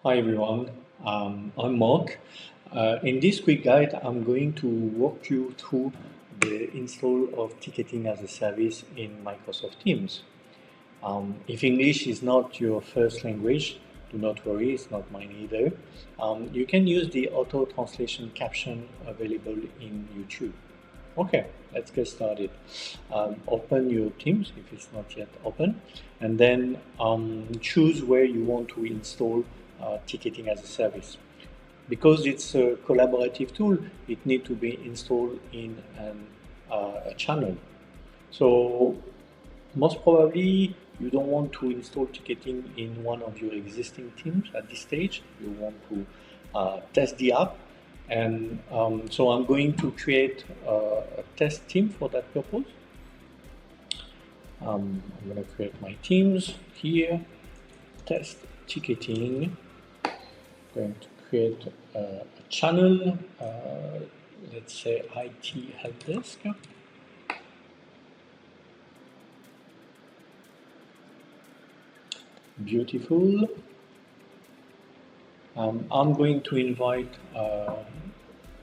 Hi everyone, I'm Mark. In this quick guide, I'm going to walk you through the install of ticketing as a service in Microsoft Teams. If English is not your first language, do not worry, it's not mine either. You can use the auto translation caption available in YouTube. Okay, let's get started. Open your Teams if it's not yet open, and then choose where you want to install ticketing as a service. Because it's a collaborative tool, it needs to be installed in a channel. So most probably you don't want to install ticketing in one of your existing teams at this stage. You want to test the app, and so I'm going to create a test team for that purpose. I'm going to create my teams here, test ticketing. I'm going to create a channel, let's say IT help desk. Beautiful. I'm going to invite a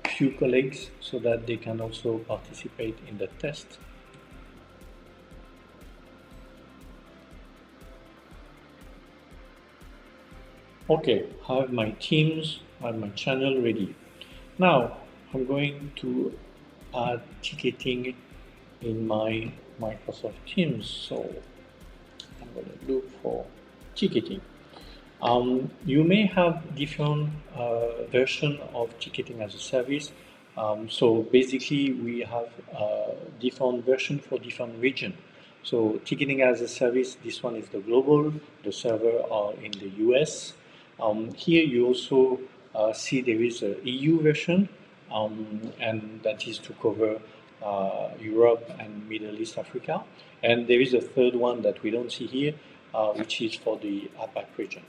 few colleagues so that they can also participate in the test. Okay, I have my teams, I have my channel ready. Now I'm going to add ticketing in my Microsoft Teams. So I'm going to look for ticketing. You may have different version of ticketing as a service. So basically, we have different version for different region. So ticketing as a service, this one is the global. The server are in the US. Here you also see there is a EU version, and that is to cover Europe and Middle East Africa. And there is a third one that we don't see here, which is for the APAC region.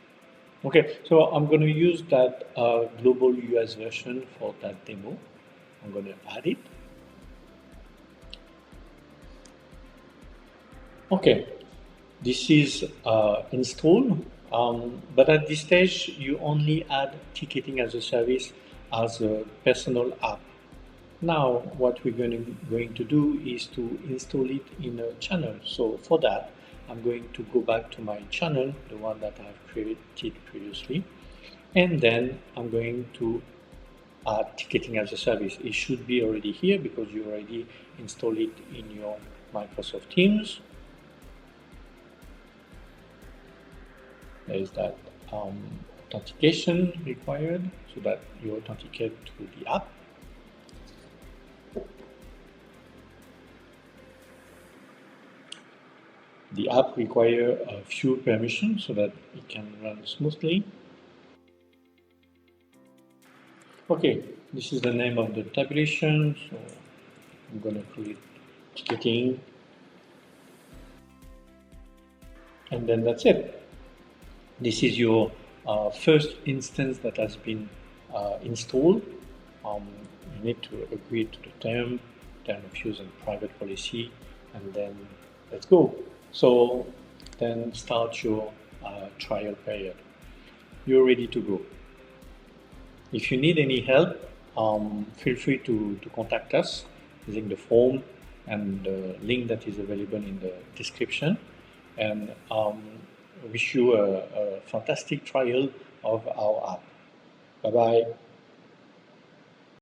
Okay, so I'm going to use that global US version for that demo. I'm going to add it. Okay, this is installed, but at this stage you only add ticketing as a service as a personal app. Now what we're going to do is to install it in a channel. So for that, I'm going to go back to my channel, the one that I've created previously, and then I'm going to add ticketing as a service. It should be already here because you already installed it in your Microsoft Teams. There is that authentication required so that you authenticate to the app. The app requires a few permissions so that it can run smoothly. Okay, this is the name of the tabulation, so I'm going to create ticketing, and then that's it. This is your first instance that has been installed. You need to agree to the term of use and private policy, and then let's go. So then start your trial period. You're ready to go. If you need any help, feel free to contact us using the form and the link that is available in the description. And wish you a fantastic trial of our app. Bye-bye.